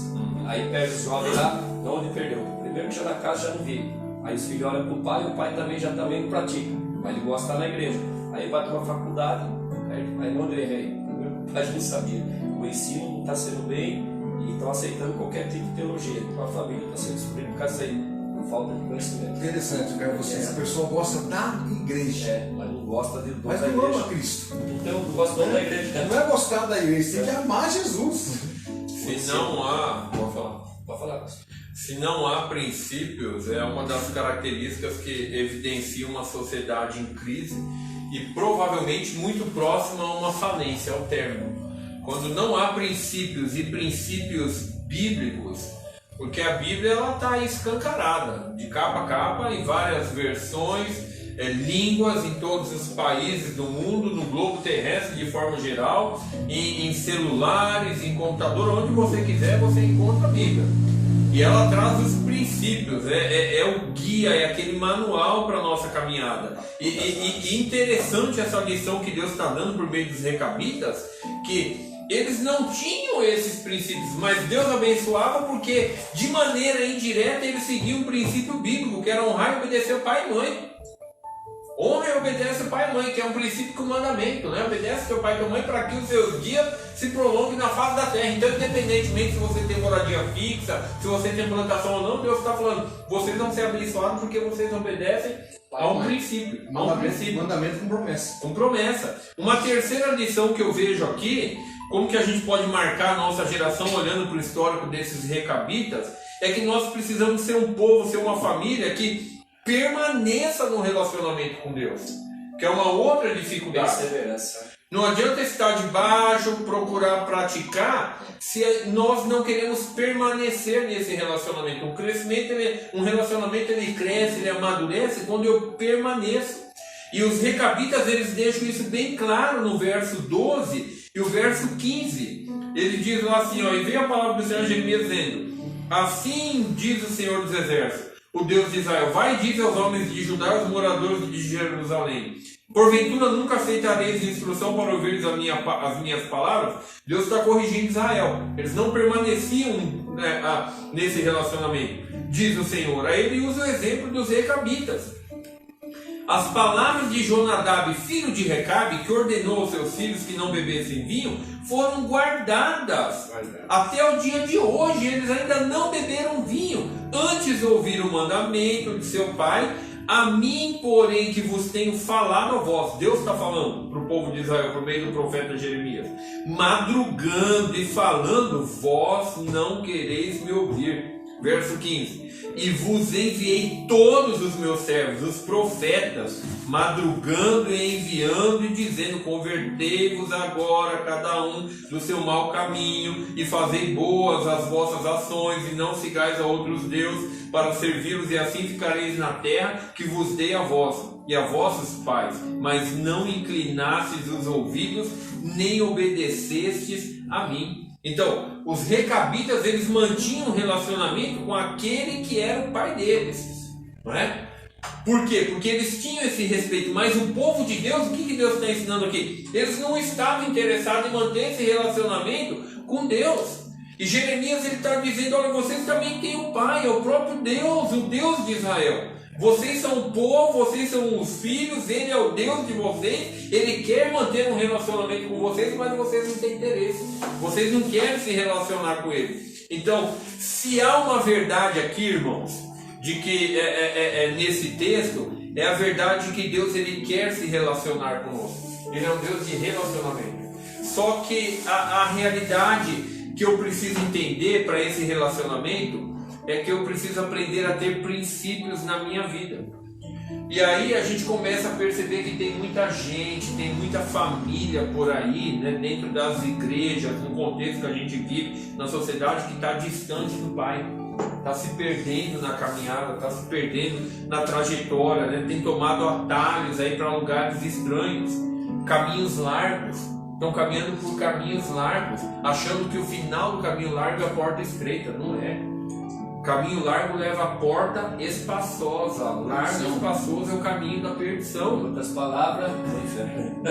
Aí perde os jovens lá, de onde perdeu? Primeiro que já na casa já não vive. Aí os filhos olham para o pai também já também não pratica, mas ele gosta de estar na igreja. Aí vai para uma faculdade, aí onde ele errei? Primeiro a gente sabia. O ensino não está sendo bem e estão aceitando qualquer tipo de teologia. Então a família está sendo destruída por causa aí, por falta de conhecimento. Interessante, cara, essa pessoa gosta da igreja. Mas não gosta de Mas não ama Cristo. Então não gosta da igreja. Não é gostar da igreja, tem que amar Jesus. Se não há, Pode falar. se não há princípios, é uma das características que evidencia uma sociedade em crise e provavelmente muito próxima a uma falência, ao término. Quando não há princípios e princípios bíblicos, porque a Bíblia ela está escancarada, de capa a capa, em várias versões, línguas em todos os países do mundo, no globo terrestre de forma geral, em celulares, em computador, onde você quiser você encontra a Bíblia. E ela traz os princípios, é o guia, é aquele manual para a nossa caminhada. E interessante essa lição que Deus está dando por meio dos recabitas, que eles não tinham esses princípios, mas Deus abençoava porque de maneira indireta eles seguiam um princípio bíblico, que era honrar e obedecer ao pai e mãe. Honra e obedece ao pai e mãe, que é um princípio com mandamento, né? Obedece ao teu pai e tua mãe para que os seus dias se prolonguem na face da terra. Então, independentemente se você tem moradia fixa, se você tem plantação ou não, Deus está falando, vocês vão ser abençoados porque vocês obedecem a um princípio. Mandamento com promessa. Com promessa. Uma terceira lição que eu vejo aqui, como que a gente pode marcar a nossa geração olhando para o histórico desses recabitas, é que nós precisamos ser um povo, ser uma família que permaneça no relacionamento com Deus, que é uma outra dificuldade. Perseverança. Não adianta estar debaixo, procurar praticar, se nós não queremos permanecer nesse relacionamento. Um relacionamento ele cresce, ele amadurece quando eu permaneço. E os recabitas eles deixam isso bem claro no verso 12 e o verso 15. Ele diz lá assim, ó, e veio a palavra do Senhor Jeremias dizendo, assim diz o Senhor dos Exércitos, o Deus de Israel, vai e diz aos homens de Judá, aos moradores de Jerusalém, porventura nunca aceitareis instrução para ouvires as minhas palavras. Deus está corrigindo Israel, eles não permaneciam nesse relacionamento, diz o Senhor. Aí ele usa o exemplo dos recabitas. As palavras de Jonadab, filho de Recabe, que ordenou aos seus filhos que não bebessem vinho, foram guardadas até o dia de hoje. Eles ainda não beberam vinho, antes ouviram o mandamento de seu pai. A mim, porém, que vos tenho falado a vós, Deus está falando para o povo de Israel por meio do profeta Jeremias, madrugando e falando, vós não quereis me ouvir. Verso 15. E vos enviei todos os meus servos, os profetas, madrugando e enviando e dizendo, convertei-vos agora cada um do seu mau caminho e fazei boas as vossas ações e não sigais a outros deuses para servi-los, e assim ficareis na terra que vos dei a vós e a vossos pais, mas não inclinastes os ouvidos nem obedecestes a mim. Então, os recabitas, eles mantinham um relacionamento com aquele que era o pai deles, não é? Por quê? Porque eles tinham esse respeito, mas o povo de Deus, o que Deus está ensinando aqui? Eles não estavam interessados em manter esse relacionamento com Deus. E Jeremias ele está dizendo, olha, vocês também têm o pai, é o próprio Deus, o Deus de Israel. Vocês são o povo, vocês são os filhos, Ele é o Deus de vocês, Ele quer manter um relacionamento com vocês, mas vocês não têm interesse, vocês não querem se relacionar com Ele. Então, se há uma verdade aqui, irmãos, de que nesse texto, é a verdade de que Deus ele quer se relacionar conosco, Ele é um Deus de relacionamento. Só que a realidade que eu preciso entender para esse relacionamento é que eu preciso aprender a ter princípios na minha vida. E aí a gente começa a perceber que tem muita gente, tem muita família por aí, né, dentro das igrejas, no contexto que a gente vive, na sociedade, que está distante do Pai, está se perdendo na caminhada, está se perdendo na trajetória, né, tem tomado atalhos aí para lugares estranhos, caminhos largos, estão caminhando por caminhos largos, achando que o final do caminho largo é a porta estreita. Não é. Caminho largo leva a porta espaçosa. Largo e espaçoso é o caminho da perdição. Em outras palavras, o inferno.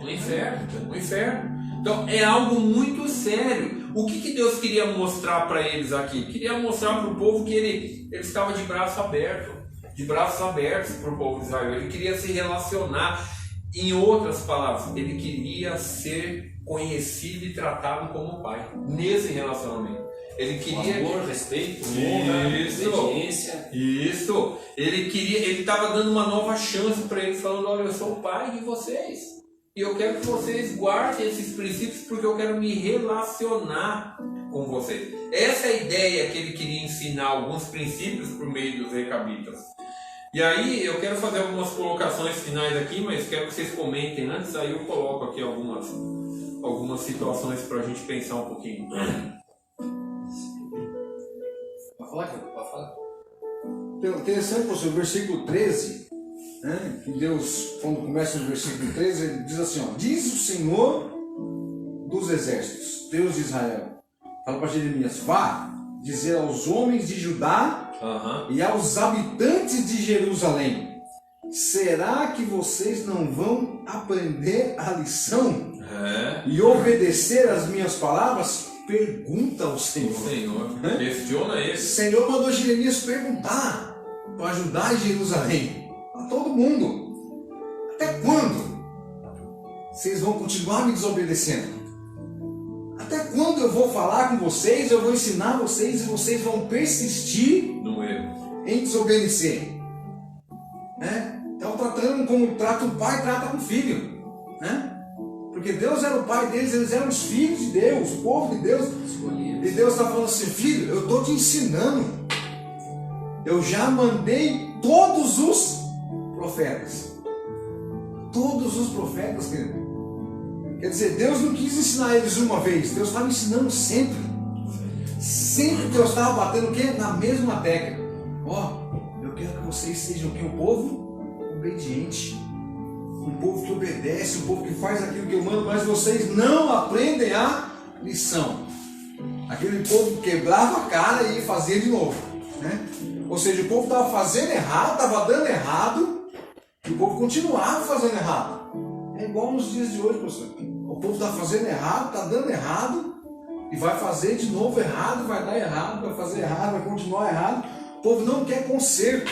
O inferno. O inferno. Então é algo muito sério. O que Deus queria mostrar para eles aqui? Queria mostrar para o povo que ele estava de braço aberto. De braços abertos para o povo de Israel. Ele queria se relacionar. Em outras palavras, ele queria ser conhecido e tratado como pai nesse relacionamento. Ele queria amor, respeito, honra, obediência. Isso. Ele estava dando uma nova chance para eles, falando: olha, eu sou o pai de vocês e eu quero que vocês guardem esses princípios porque eu quero me relacionar com vocês. Essa é a ideia que ele queria ensinar, alguns princípios por meio dos recabitas. E aí eu quero fazer algumas colocações finais aqui, mas quero que vocês comentem antes, aí eu coloco aqui algumas situações para a gente pensar um pouquinho. Pode falar, cara? Pode falar. Interessante, professor, o versículo 13, né? Que Deus, quando começa no versículo 13, ele diz assim, ó: diz o Senhor dos exércitos, Deus de Israel, fala para Jeremias: vá dizer aos homens de Judá e aos habitantes de Jerusalém: será que vocês não vão aprender a lição e obedecer as minhas palavras? Pergunta ao Senhor. Questiona ele. O Senhor mandou Jeremias perguntar para Judá e Jerusalém, a todo mundo: até quando vocês vão continuar me desobedecendo? Até quando eu vou falar com vocês, eu vou ensinar vocês e vocês vão persistir no erro, em desobedecer? Né? Então, tratando como trata um pai, trata um filho, né? Porque Deus era o pai deles, eles eram os filhos de Deus, o povo de Deus. E Deus está falando assim: filho, eu estou te ensinando. Eu já mandei todos os profetas. Todos os profetas, querido. Quer dizer, Deus não quis ensinar eles uma vez, Deus estava ensinando sempre. Sempre Deus estava batendo o quê? Na mesma tecla. Eu quero que vocês sejam o povo obediente. Um povo que obedece, um povo que faz aquilo que eu mando, mas vocês não aprendem a lição. Aquele povo que quebrava a cara e fazia de novo, né? Ou seja, o povo estava fazendo errado, estava dando errado, e o povo continuava fazendo errado. É igual nos dias de hoje, professor. O povo está fazendo errado, está dando errado, e vai fazer de novo errado, vai dar errado, vai fazer errado, vai continuar errado. O povo não quer conserto,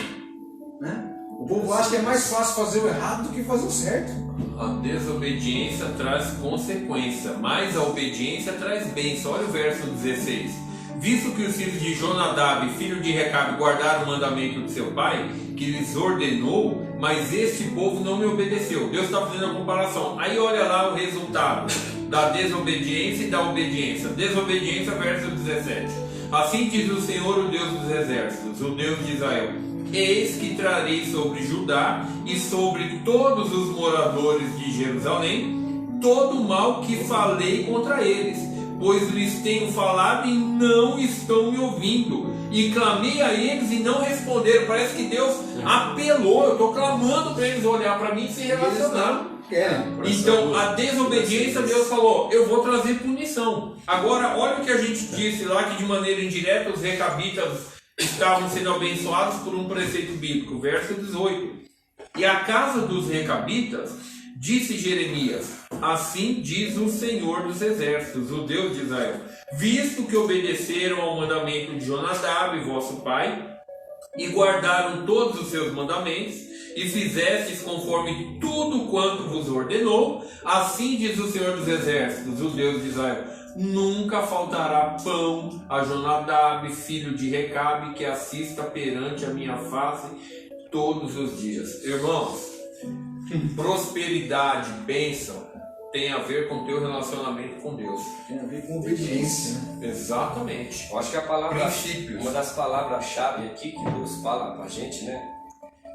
né? O povo acha que é mais fácil fazer o errado do que fazer o certo. A desobediência traz consequência, mas a obediência traz bênção. Olha o verso 16. Visto que os filhos de Jonadab, filho de Recabe, guardaram o mandamento de seu pai, que lhes ordenou, mas este povo não me obedeceu. Deus está fazendo a comparação. Aí olha lá o resultado da desobediência e da obediência. Desobediência, verso 17. Assim diz o Senhor, o Deus dos exércitos, o Deus de Israel: eis que trarei sobre Judá e sobre todos os moradores de Jerusalém todo o mal que falei contra eles, pois lhes tenho falado e não estão me ouvindo, e clamei a eles e não responderam. Parece que Deus apelou. Eu estou clamando para eles olhar para mim e se relacionar. Então, a desobediência, Deus falou: eu vou trazer punição. Agora, olha o que a gente disse lá, que de maneira indireta os recabitas estavam sendo abençoados por um preceito bíblico. Verso 18. E a casa dos recabitas, disse Jeremias: assim diz o Senhor dos exércitos, o Deus de Israel: visto que obedeceram ao mandamento de Jonadab, vosso pai, e guardaram todos os seus mandamentos, e fizestes conforme tudo quanto vos ordenou, assim diz o Senhor dos exércitos, o Deus de Israel: nunca faltará pão a Jonadab, filho de Recabe, que assista perante a minha face todos os dias. Irmãos, prosperidade, bênção, tem a ver com o teu relacionamento com Deus. Tem a ver com obediência, né? Exatamente. Eu acho que a palavra, princípios. Uma das palavras-chave aqui que Deus fala pra gente, né?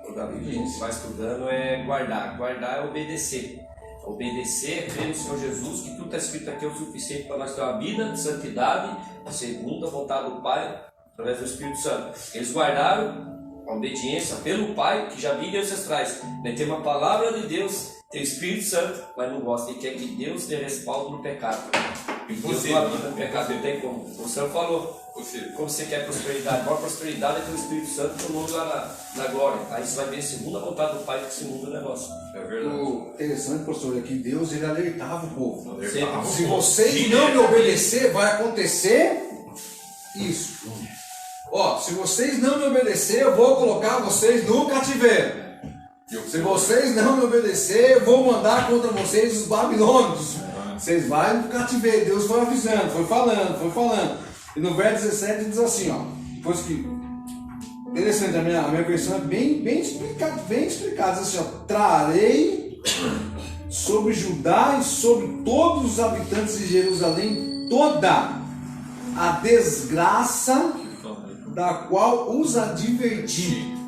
Toda vez que a gente vai estudando, é guardar. Guardar é obedecer. Obedecer é crer no Senhor Jesus, que tudo está escrito aqui é o suficiente para nós ter uma vida de santidade, segundo a vontade do Pai, através do Espírito Santo. Eles guardaram a obediência pelo Pai, que já vinha de ancestrais. Tem uma palavra de Deus, tem o Espírito Santo, mas não gosta e quer que Deus dê respaldo no pecado. Impossível. Deus no pecado não tem como. O Senhor falou. Como você quer prosperidade? A maior prosperidade é ter o Espírito Santo no mundo lá na glória. Aí você vai ver segundo a vontade do Pai que esse mundo é negócio. É verdade. O interessante, pastor, é que Deus ele alertava o povo. Alertava. Se vocês não me obedecer, vai acontecer isso. Se vocês não me obedecer, eu vou colocar vocês no cativeiro. Se vocês não me obedecerem, eu vou mandar contra vocês os babilônios. Vocês vão pro cativeiro. Deus foi avisando, foi falando. E no verso 17 diz assim, ó. Depois que... Interessante, a minha versão é bem explicado. Diz assim, ó. Trarei sobre Judá e sobre todos os habitantes de Jerusalém toda a desgraça da qual os adverti.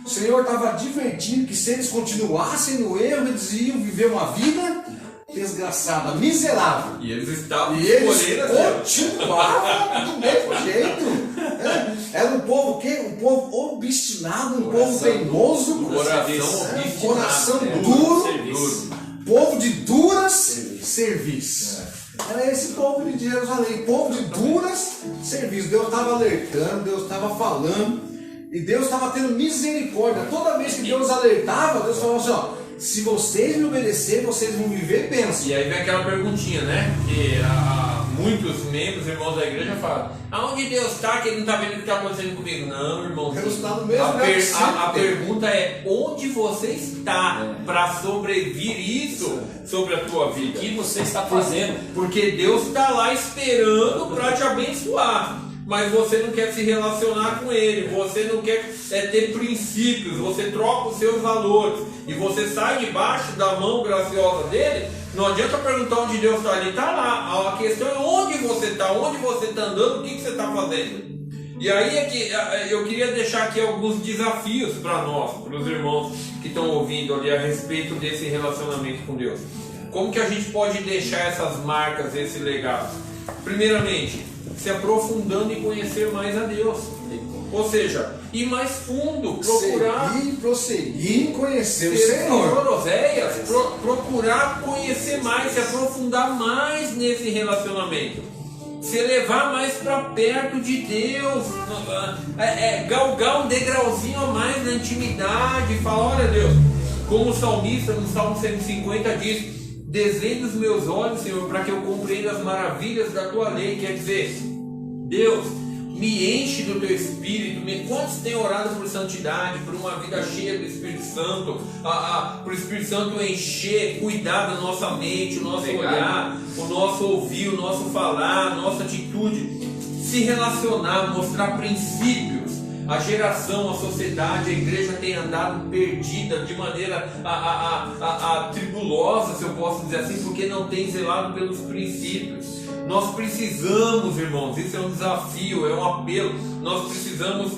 O Senhor estava advertindo que se eles continuassem no erro, eles iam viver uma vida desgraçada, miserável. E eles estavam continuavam do mesmo jeito. Era um povo que? Um povo obstinado, um povo teimoso, coração duro, povo de duras serviço. Era esse povo de Jerusalém, povo de duras serviço. Deus estava alertando, Deus estava falando. E Deus estava tendo misericórdia. Toda vez que Deus alertava, Deus falava assim, ó, se vocês me obedecerem, vocês vão viver bênção. E aí vem aquela perguntinha, né? Que muitos membros, irmãos da igreja falam, aonde Deus está que ele não está vendo o que está acontecendo comigo? Não, irmãos. Deus está no mesmo a pergunta é, onde você está para sobrevir isso sobre a tua vida? O que você está fazendo? Porque Deus está lá esperando para te abençoar. Mas você não quer se relacionar com Ele, você não quer ter princípios, você troca os seus valores e você sai debaixo da mão graciosa dele. Não adianta perguntar onde Deus está, Ele está lá. A questão é onde você está andando, o que você está fazendo. E aí é que eu queria deixar aqui alguns desafios para nós, para os irmãos que estão ouvindo ali a respeito desse relacionamento com Deus. Como que a gente pode deixar essas marcas, esse legado? Primeiramente, se aprofundando em conhecer mais a Deus, ou seja, ir mais fundo, procurar prosseguir em conhecer o Senhor. Procurar conhecer mais, se aprofundar mais nesse relacionamento, se elevar mais para perto de Deus, galgar um degrauzinho a mais na intimidade, falar, olha Deus, como o salmista no Salmo 150 diz, desvende os meus olhos, Senhor, para que eu compreenda as maravilhas da tua lei. Quer dizer, Deus, me enche do teu Espírito. Quantos têm orado por santidade, por uma vida cheia do Espírito Santo, para o Espírito Santo encher, cuidar da nossa mente, o nosso olhar, o nosso ouvir, o nosso falar, a nossa atitude, se relacionar, mostrar princípios. A geração, a sociedade, a igreja tem andado perdida de maneira tribulosa, se eu posso dizer assim, porque não tem zelado pelos princípios. Nós precisamos, irmãos, isso é um desafio, é um apelo. Nós precisamos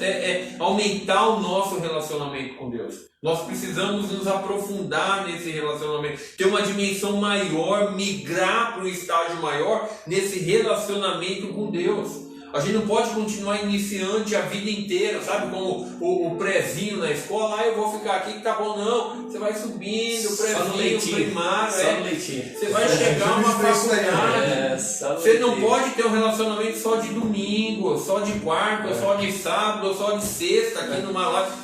aumentar o nosso relacionamento com Deus. Nós precisamos nos aprofundar nesse relacionamento, ter uma dimensão maior, migrar para um estágio maior nesse relacionamento com Deus. A gente não pode continuar iniciante a vida inteira, sabe? Como o prézinho na escola, eu vou ficar aqui que tá bom, não. Você vai subindo, o prézinho, o primário, você vai chegar a uma faculdade. Você não pode ter um relacionamento só de domingo, só de quarta, só de sábado, só de sexta, aqui numa live.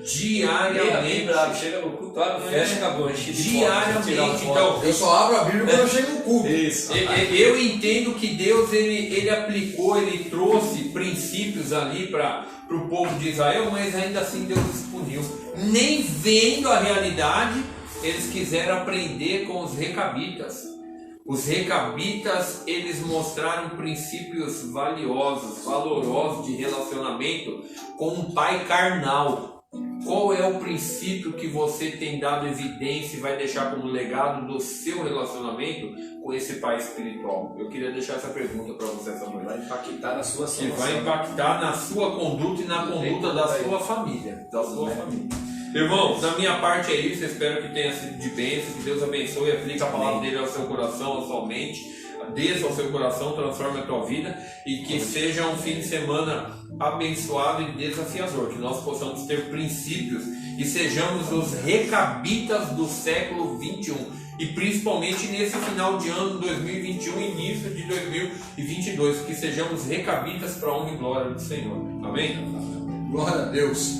Diariamente. Chega no culto, fecha, acabou. Diariamente. Então, eu só abro a Bíblia quando eu chego no culto. Isso. Eu entendo que Deus ele aplicou, ele trouxe princípios ali para o povo de Israel, mas ainda assim Deus expuniu. Nem vendo a realidade, eles quiseram aprender com os recabitas. Os recabitas, eles mostraram princípios valorosos de relacionamento com um pai carnal. Qual é o princípio que você tem dado evidência e vai deixar como legado do seu relacionamento com esse pai espiritual? Eu queria deixar essa pergunta para você essa noite. Vai impactar na sua situação. Que vai impactar na sua conduta e na conduta da sua família. Irmão, da minha parte é isso. Espero que tenha sido de bênção. Que Deus abençoe e aplique a palavra dele ao seu coração, à sua mente. Desça ao seu coração, transforme a tua vida. E que seja um fim de semana abençoado e desafiador, que nós possamos ter princípios e sejamos os recabitas do século 21 e principalmente nesse final de ano 2021 início de 2022, que sejamos recabitas para a honra e glória do Senhor. Amém? Glória a Deus.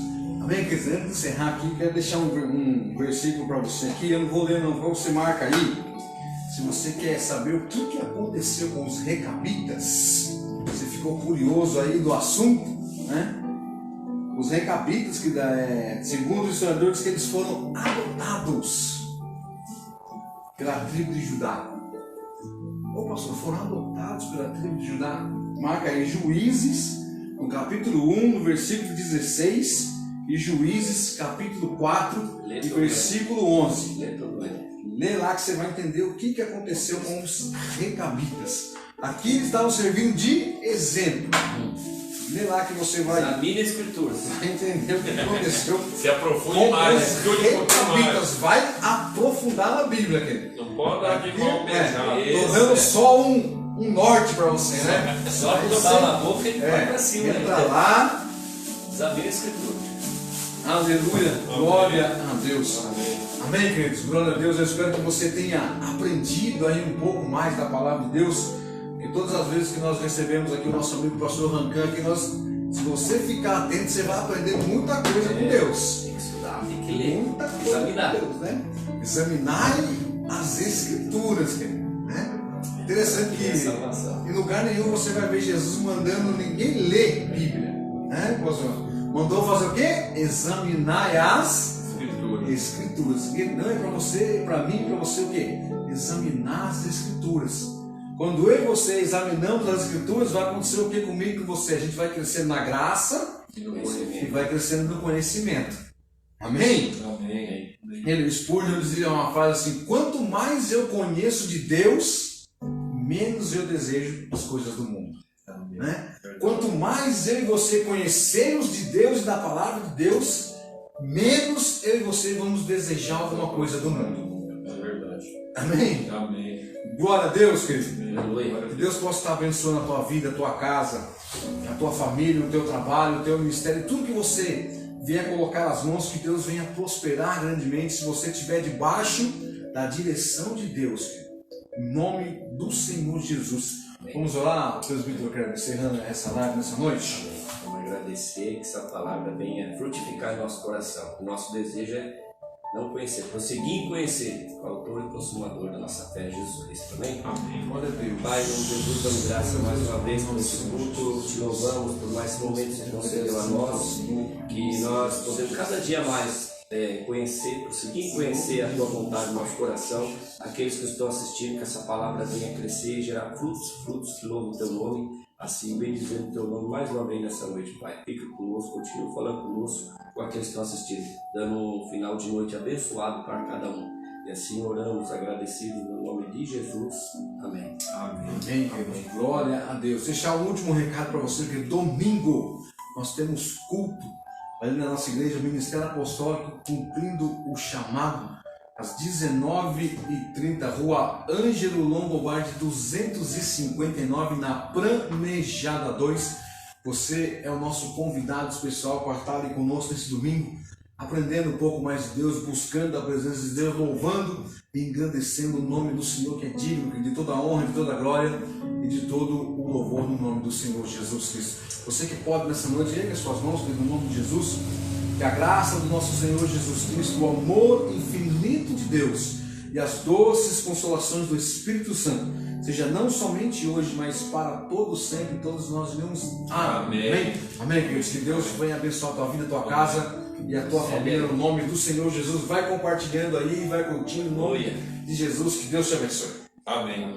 Amém? Antes de encerrar aqui, quero deixar um versículo para você aqui. Eu não vou ler não, você marca aí. Se você quer saber o que aconteceu com os recabitas, você ficou curioso aí do assunto, né? Os recabitas, que segundo os historiadores, que eles foram adotados pela tribo de Judá. Ô pastor, foram adotados pela tribo de Judá. Marca aí Juízes, no capítulo 1, no versículo 16, e Juízes, capítulo 4, e versículo 11. Lê lá que você vai entender o que aconteceu com os recabitas. Aqui eles estavam servindo de exemplo. Lê lá que você vai Examine a Escritura. entender o que aconteceu Se aprofunde com mais, os estude um pouquinho mais. recabitas. Vai aprofundar na Bíblia, querido. Não pode dar de mão beijada. Estou dando só um norte para você, né? Só botar na boca e vai pra cima. Entra lá. Examine a Escritura. Aleluia. Glória a Deus. Amém. Amém, queridos. Glória a Deus. Eu espero que você tenha aprendido aí um pouco mais da palavra de Deus. Que todas as vezes que nós recebemos aqui o nosso amigo pastor Rancan, que se você ficar atento, você vai aprender muita coisa com Deus. Tem que estudar, tem que ler. Muita coisa Examinar. com Deus, né? Examinar as Escrituras, querido. Né? Interessante que Salvação. em lugar nenhum você vai ver Jesus mandando ninguém ler Bíblia. Né, pastor? Mandou fazer o quê? Examinar as Escrituras. E não é para você, para mim, para você o quê? Examinar as Escrituras. Quando eu e você examinamos as Escrituras, vai acontecer o que comigo e com você? A gente vai crescendo na graça e vai crescendo no conhecimento. Amém? Amém. Ele, o Spurgeon, dizia uma frase assim: quanto mais eu conheço de Deus, menos eu desejo as coisas do mundo. Né? Quanto mais eu e você conhecemos de Deus e da palavra de Deus, menos eu e você vamos desejar alguma coisa do mundo. É verdade. Amém? Amém. Glória a Deus, querido. Aleluia. Que Deus possa estar abençoando a tua vida, a tua casa, a tua família, o teu trabalho, o teu ministério, tudo que você vier colocar as mãos, que Deus venha prosperar grandemente se você estiver debaixo da direção de Deus, em nome do Senhor Jesus. Vamos orar, presbítero, quero encerrando essa live nessa noite. Vamos agradecer que essa palavra venha frutificar em nosso coração. O nosso desejo é não conhecer, prosseguir em conhecer o autor e consumador da nossa fé, Jesus Cristo. Amém? Amém. Glória a Deus. Pai, em nome de Jesus, damos graça mais uma vez por esse culto, te louvamos por mais momentos que concedeu a nós, que nós podemos cada dia mais conhecer, prosseguir em conhecer a tua vontade no nosso coração, aqueles que estão assistindo, que essa palavra venha crescer e gerar frutos que louvam o teu nome, assim bem dizendo o teu nome mais uma vez nessa noite, Pai. Fica conosco, continua falando conosco, com aqueles que estão assistindo, dando um final de noite abençoado para cada um. E assim oramos, agradecidos no nome de Jesus. Amém. Amém. Amém, querido. Glória a Deus. Deixar o último recado para você, que domingo nós temos culto ali na nossa igreja, o Ministério Apostólico, cumprindo o chamado, às 19h30, Rua Ângelo Longobardi 259, na Planejada 2. Você é o nosso convidado especial para estar ali conosco nesse domingo, aprendendo um pouco mais de Deus, buscando a presença de Deus, louvando e engrandecendo o nome do Senhor, que é digno de toda a honra, de toda a glória e de todo o louvor no nome do Senhor Jesus Cristo. Você que pode nessa noite, ergue as suas mãos no nome de Jesus, que a graça do nosso Senhor Jesus Cristo, o amor infinito de Deus e as doces consolações do Espírito Santo, seja não somente hoje, mas para todos sempre, todos nós iremos. Amém. Amém, queridos. Que Deus venha abençoar a tua vida, a tua casa e a tua família, no nome do Senhor Jesus. Vai compartilhando aí, vai curtindo, no nome de Jesus. Que Deus te abençoe. Amém.